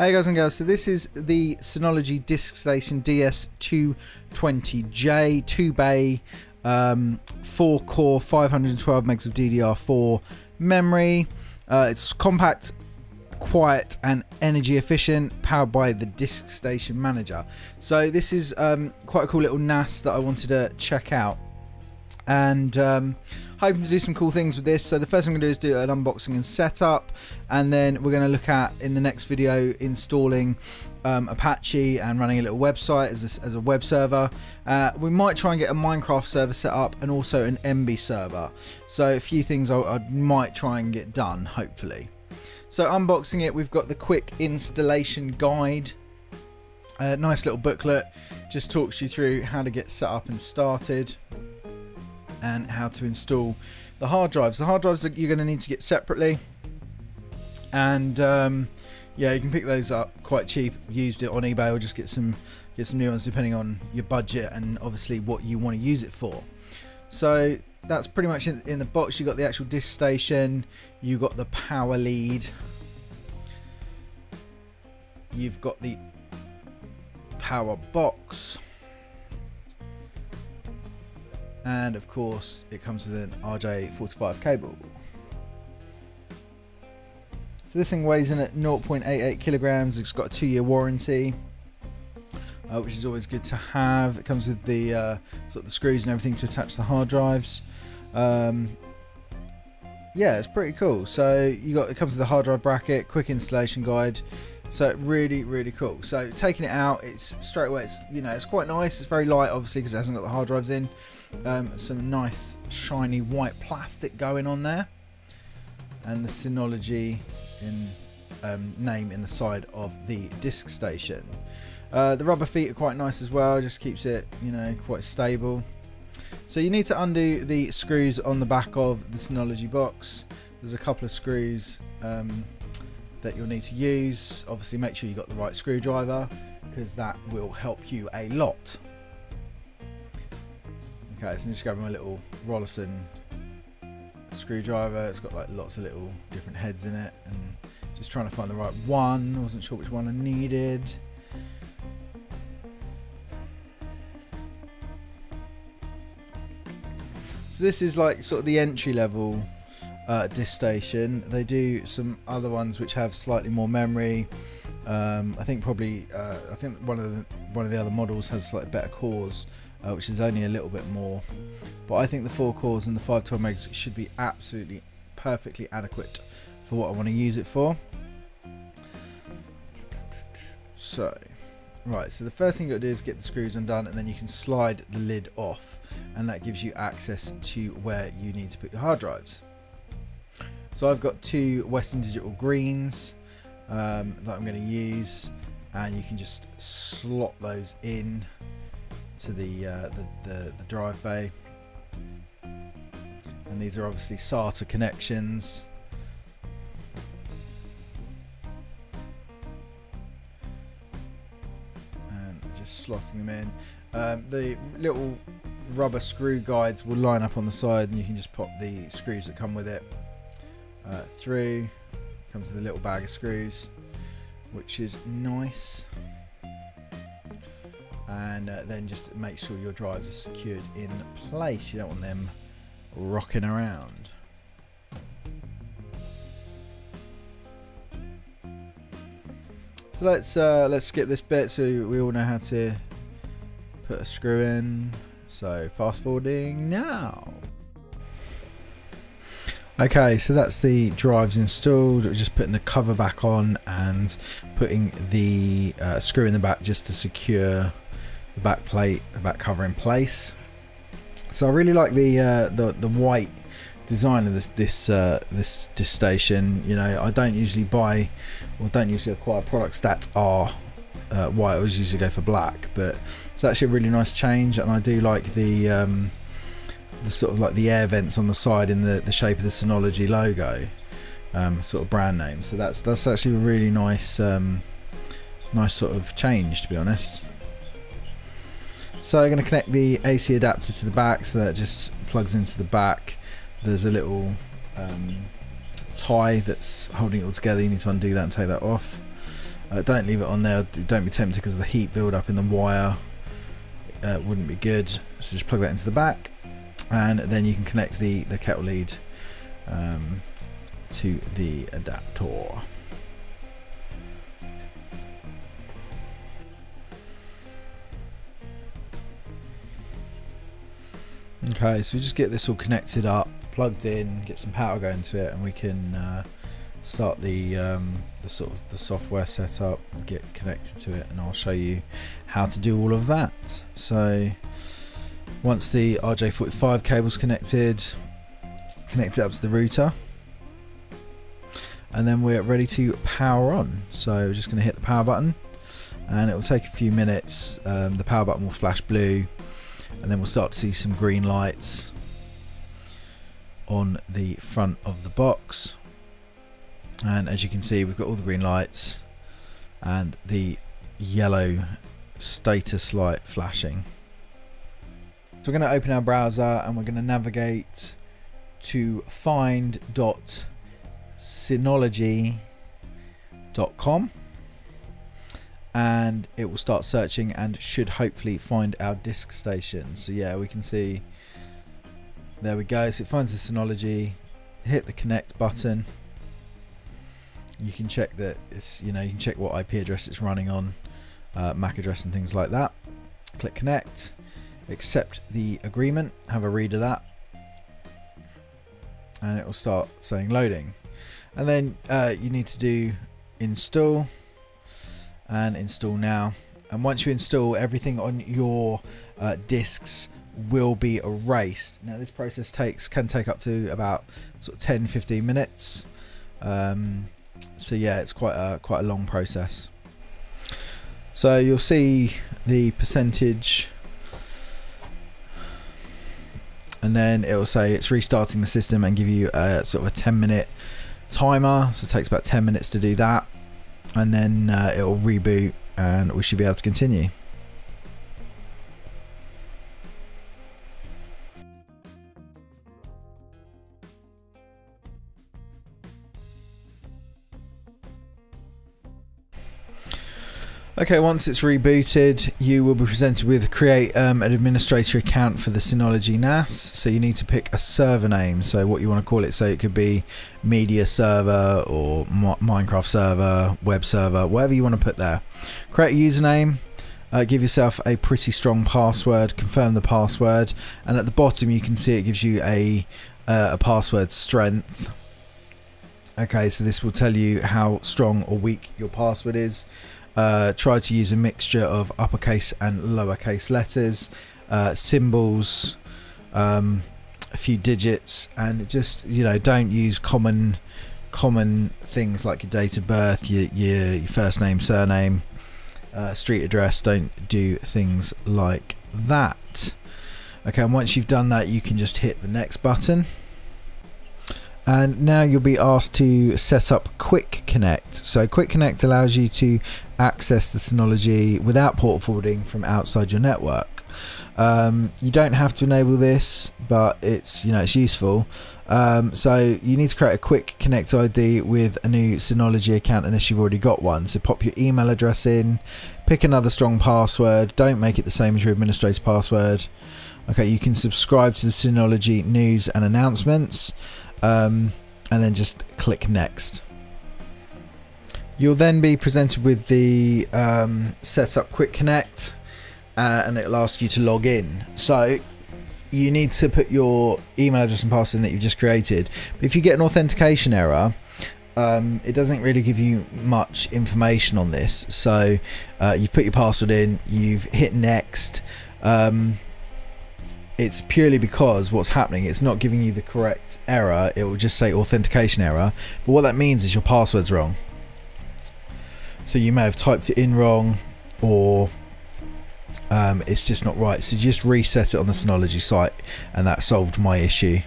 Hey guys and girls, so this is the Synology DISKSTATION DS220j 2-bay 4-core 512 megs of DDR4 memory. It's compact, quiet and energy efficient, powered by the DiskStation Manager. So this is quite a cool little NAS that I wanted to check out, and hoping to do some cool things with this. So the first thing I'm going to do is do an unboxing and setup, and then we're going to look at, in the next video, installing Apache and running a little website as a web server. We might try and get a Minecraft server set up and also an MB server. So a few things I might try and get done, hopefully. So unboxing it, we've got the quick installation guide. A nice little booklet, just talks you through how to get set up and started, and how to install the hard drives. The hard drives that you're going to need to get separately, and yeah, you can pick those up quite cheap, used it on eBay, or just get some new ones depending on your budget and obviously what you want to use it for. So that's pretty much in the box. You got the actual disk station, you got the power lead, you've got the power box, and of course it comes with an RJ45 cable. So this thing weighs in at 0.88 kilograms. It's got a 2-year warranty, which is always good to have. It comes with the sort of the screws and everything to attach the hard drives. Yeah, it's pretty cool. So it comes with the hard drive bracket, quick installation guide. So really cool. So taking it out, it's straight away, it's quite nice. It's very light, obviously, because it hasn't got the hard drives in. Some nice shiny white plastic going on there, and the Synology name in the side of the disk station. The rubber feet are quite nice as well, just keeps it quite stable. So you need to undo the screws on the back of the Synology box. There's a couple of screws that you'll need to use. Obviously make sure you got the right screwdriver, because that will help you a lot. Okay, so I'm just grabbing my little Rollerson screwdriver. It's got like lots of little different heads in it, and just trying to find the right one. I wasn't sure which one I needed. So this is like sort of the entry level disk station. They do some other ones which have slightly more memory. I think probably I think one of the other models has slightly better cores, which is only a little bit more. But I think the 4 cores and the 512 megs should be absolutely perfectly adequate for what I want to use it for. So, right, so the first thing you got to do is get the screws undone, and then you can slide the lid off, and that gives you access to where you need to put your hard drives. So I've got 2 Western Digital greens that I'm going to use, and you can just slot those in to the drive bay. And these are obviously SATA connections. And just slotting them in. The little rubber screw guides will line up on the side, and you can just pop the screws that come with it through. Comes with a little bag of screws, which is nice. And then just make sure your drives are secured in place. You don't want them rocking around. So let's skip this bit, so we all know how to put a screw in. So fast forwarding now. Okay, so that's the drives installed. We're just putting the cover back on and putting the screw in the back just to secure the back plate, the back cover in place. So I really like the white design of this disk station. I don't usually buy or don't usually acquire products that are white. I always usually go for black, but it's actually a really nice change, and I do like the sort of like the air vents on the side in the shape of the Synology logo, sort of brand name. So that's actually a really nice nice sort of change, to be honest. So I'm going to connect the AC adapter to the back, so that just plugs into the back. There's a little tie that's holding it all together. You need to undo that and take that off. Don't leave it on there, don't be tempted, because the heat build up in the wire wouldn't be good. So just plug that into the back, and then you can connect the kettle lead to the adapter. Okay, so we just get this all connected up, plugged in, get some power going to it, and we can start the sort of the software setup, get connected to it, and I'll show you how to do all of that. So once the RJ45 cable's connected, connect it up to the router, and then we're ready to power on. So we're just going to hit the power button, and it will take a few minutes. The power button will flash blue, and then we'll start to see some green lights on the front of the box. And as you can see, we've got all the green lights and the yellow status light flashing. So we're going to open our browser, and we're going to navigate to find.synology.com, and it will start searching and should hopefully find our DiskStation. So yeah, we can see, there we go. So it finds the Synology, hit the connect button. You can check that it's, you can check what IP address it's running on, MAC address and things like that. Click connect, accept the agreement, have a read of that, and it will start saying loading. And then you need to do install and install now. And once you install, everything on your disks will be erased. Now this process can take up to about sort of 10-15 minutes. So yeah, it's quite a long process. So you'll see the percentage, and then it will say it's restarting the system and give you a sort of a 10-minute timer. So it takes about 10 minutes to do that, and then it will reboot, and we should be able to continue. Okay, once it's rebooted, you will be presented with create an administrator account for the Synology NAS. So you need to pick a server name, so what you want to call it. So it could be media server or Minecraft server, web server, whatever you want to put there. Create a username, give yourself a pretty strong password, confirm the password, and at the bottom you can see it gives you a password strength. Okay, so this will tell you how strong or weak your password is. Try to use a mixture of uppercase and lowercase letters, symbols, a few digits, and just don't use common things like your date of birth, your first name, surname, street address. Don't do things like that. Okay, and once you've done that, you can just hit the next button. And now you'll be asked to set up Quick Connect. So Quick Connect allows you to access the Synology without port forwarding from outside your network. You don't have to enable this, but it's it's useful. So you need to create a Quick Connect ID with a new Synology account unless you've already got one. So pop your email address in, pick another strong password. Don't make it the same as your administrator password. Okay, you can subscribe to the Synology news and announcements. And then just click next. You'll then be presented with the setup Quick Connect, and it'll ask you to log in. So you need to put your email address and password in that you've just created. But if you get an authentication error, it doesn't really give you much information on this. So you've put your password in, you've hit next. It's purely because what's happening, it's not giving you the correct error. It will just say authentication error, but what that means is your password's wrong. So you may have typed it in wrong, or it's just not right. So just reset it on the Synology site, and that solved my issue.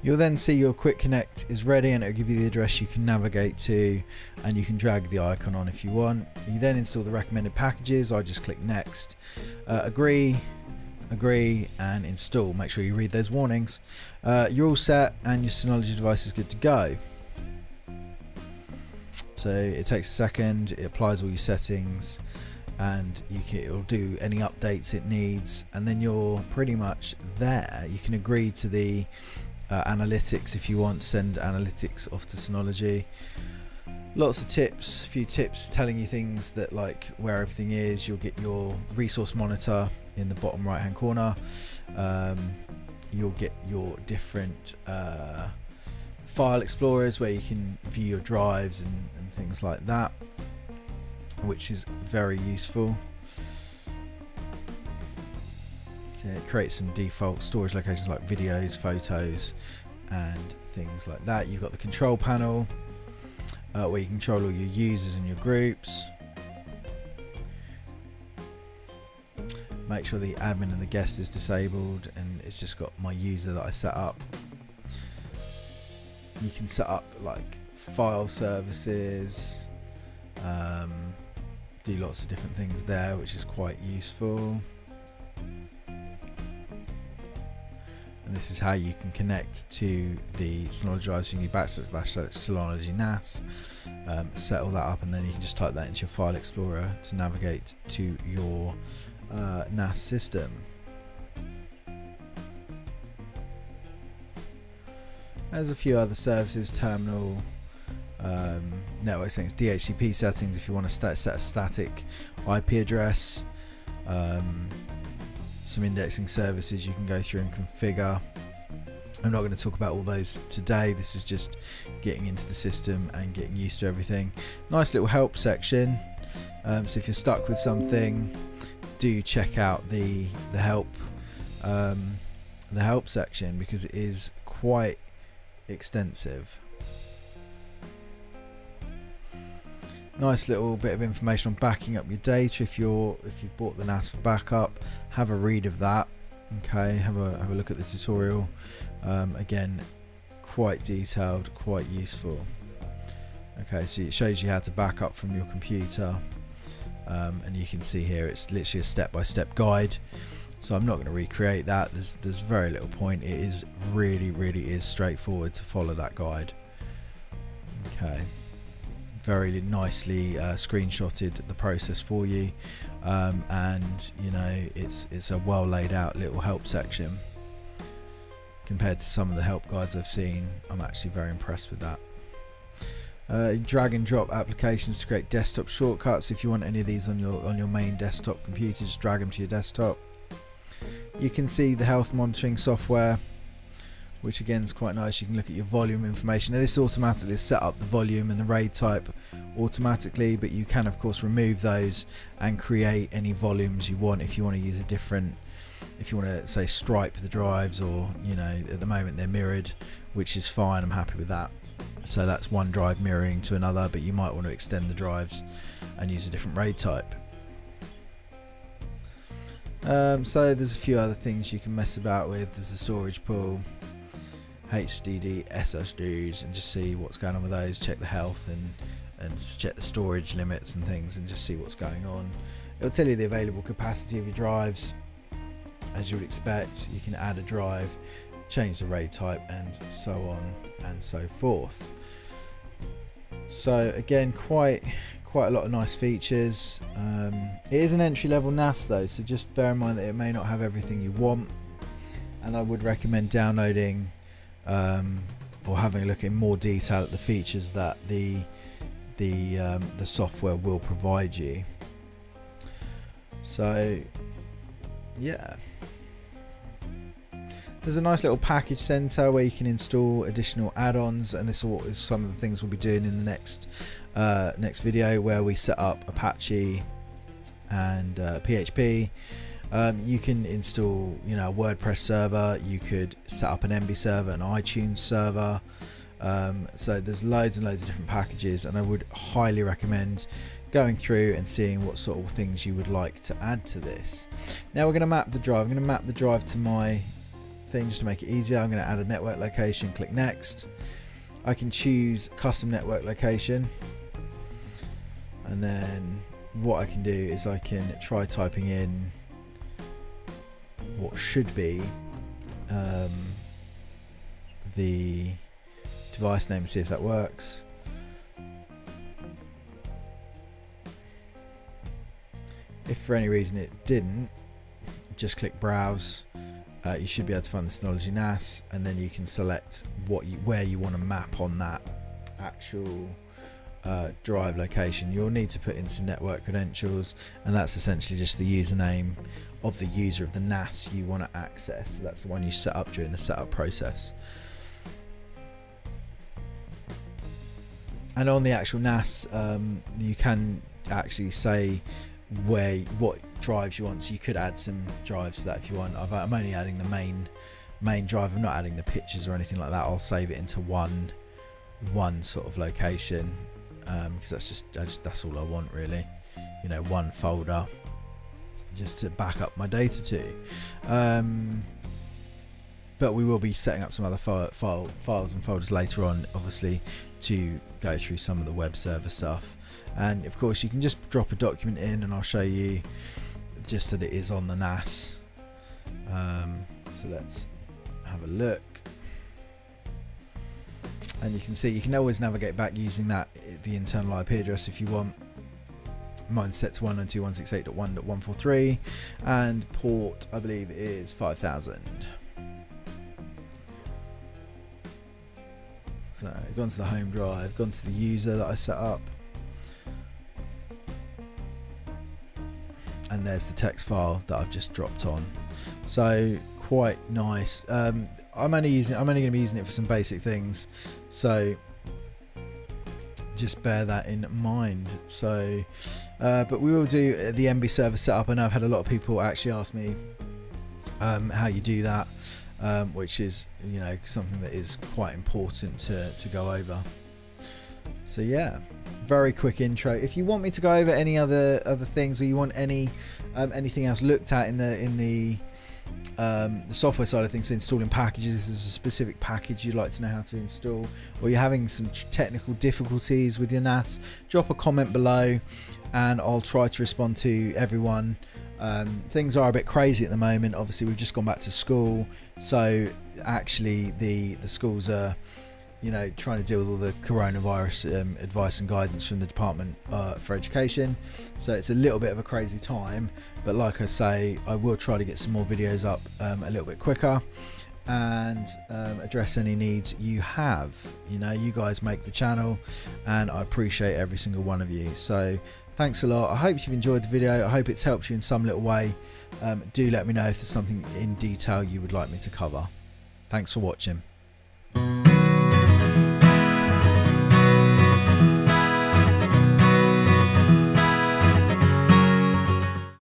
You'll then see your Quick Connect is ready, and it'll give you the address you can navigate to, and you can drag the icon on if you want. You then install the recommended packages. I just click next, agree, and install. Make sure you read those warnings. You're all set, and your Synology device is good to go. So it takes a second, it applies all your settings, and it'll do any updates it needs, and then you're pretty much there. You can agree to the analytics if you want, send analytics off to Synology. Lots of tips, a few tips telling you things that, like where everything is. You'll get your resource monitor in the bottom right hand corner. You'll get your different file explorers where you can view your drives and things like that, which is very useful. So it creates some default storage locations like videos, photos and things like that. You've got the control panel where you control all your users and your groups. Make sure the admin and the guest is disabled, and it's just got my user that I set up. You can set up like file services, do lots of different things there, which is quite useful. And this is how you can connect to the Synology drive. So you can //Synology NAS, set all that up, and then you can just type that into your file explorer to navigate to your NAS system. There's a few other services, terminal, network settings, DHCP settings if you want to set a static IP address, some indexing services you can go through and configure. I'm not going to talk about all those today. This is just getting into the system and getting used to everything. Nice little help section. So if you're stuck with something, do check out the help section, because it is quite extensive. Nice little bit of information on backing up your data. If you've bought the NAS for backup, have a read of that. Okay, have a look at the tutorial. Again, quite detailed, quite useful. Okay, so it shows you how to back up from your computer, and you can see here it's literally a step-by-step guide. So I'm not going to recreate that. There's very little point. It is really is straightforward to follow that guide. Okay, very nicely screenshotted the process for you, and you know it's a well laid out little help section. Compared to some of the help guides I've seen, I'm actually very impressed with that. Drag and drop applications to create desktop shortcuts. If you want any of these on your main desktop computer, just drag them to your desktop. You can see the health monitoring software, which again is quite nice. You can look at your volume information. Now, this automatically set up the volume and the RAID type automatically, but you can of course remove those and create any volumes you want if you want to use a different, if you want to say stripe the drives, or you know, at the moment they're mirrored, which is fine. I'm happy with that. So that's one drive mirroring to another, but you might want to extend the drives and use a different RAID type. So there's a few other things you can mess about with. There's the storage pool, HDD, SSDs, and just see what's going on with those. Check the health and just check the storage limits and things, and just see what's going on. It'll tell you the available capacity of your drives, as you would expect. You can add a drive, change the RAID type, and so on and so forth. So again, quite a lot of nice features. It is an entry-level NAS though, so just bear in mind that it may not have everything you want, and I would recommend downloading or having a look in more detail at the features that the software will provide you. So yeah, there's a nice little package center where you can install additional add-ons, and this is some of the things we'll be doing in the next video, where we set up Apache and PHP. You can install, you know, a WordPress server. You could set up an MB server, an iTunes server. So there's loads and loads of different packages, and I would highly recommend going through and seeing what sort of things you would like to add to this. Now we're going to map the drive. I'm going to map the drive to my thing just to make it easier. I'm going to add a network location, click next. I can choose custom network location, and then what I can do is I can try typing in what should be the device name, see if that works. for any reason it didn't, just click browse. You should be able to find the Synology NAS, and then you can select where you want to map on that actual drive location. You'll need to put in some network credentials, and that's essentially just the username of the user of the NAS you want to access. So that's the one you set up during the setup process. And on the actual NAS, you can actually say what drives you want. So you could add some drives to that if you want. I'm only adding the main drive. I'm not adding the pictures or anything like that. I'll save it into one sort of location, because that's all I want really. You know, one folder just to back up my data to. But we will be setting up some other files and folders later on, obviously, to go through some of the web server stuff. And of course you can just drop a document in, and I'll show you just that it is on the NAS. So let's have a look, and you can see you can always navigate back using the internal IP address if you want. Mine's set to 192.168.1.143, and port I believe is 5000. So gone to the home drive, gone to the user that I set up, and there's the text file that I've just dropped on. So quite nice. I'm only going to be using it for some basic things, so just bear that in mind. So but we will do the MB server setup. I know I've had a lot of people actually ask me how you do that, which is, you know, something that is quite important to go over. So yeah, very quick intro. If you want me to go over any other things, or you want anything else looked at in the software side of things, installing packages, if there's a specific package you'd like to know how to install, or you're having some technical difficulties with your NAS, drop a comment below and I'll try to respond to everyone. Things are a bit crazy at the moment. Obviously we've just gone back to school, so actually the schools are, you know, trying to deal with all the coronavirus advice and guidance from the Department for Education. So it's a little bit of a crazy time, but like I say, I will try to get some more videos up a little bit quicker, and address any needs you have. You know, you guys make the channel, and I appreciate every single one of you. So thanks a lot. I hope you've enjoyed the video. I hope it's helped you in some little way. Do let me know if there's something in detail you would like me to cover. Thanks for watching.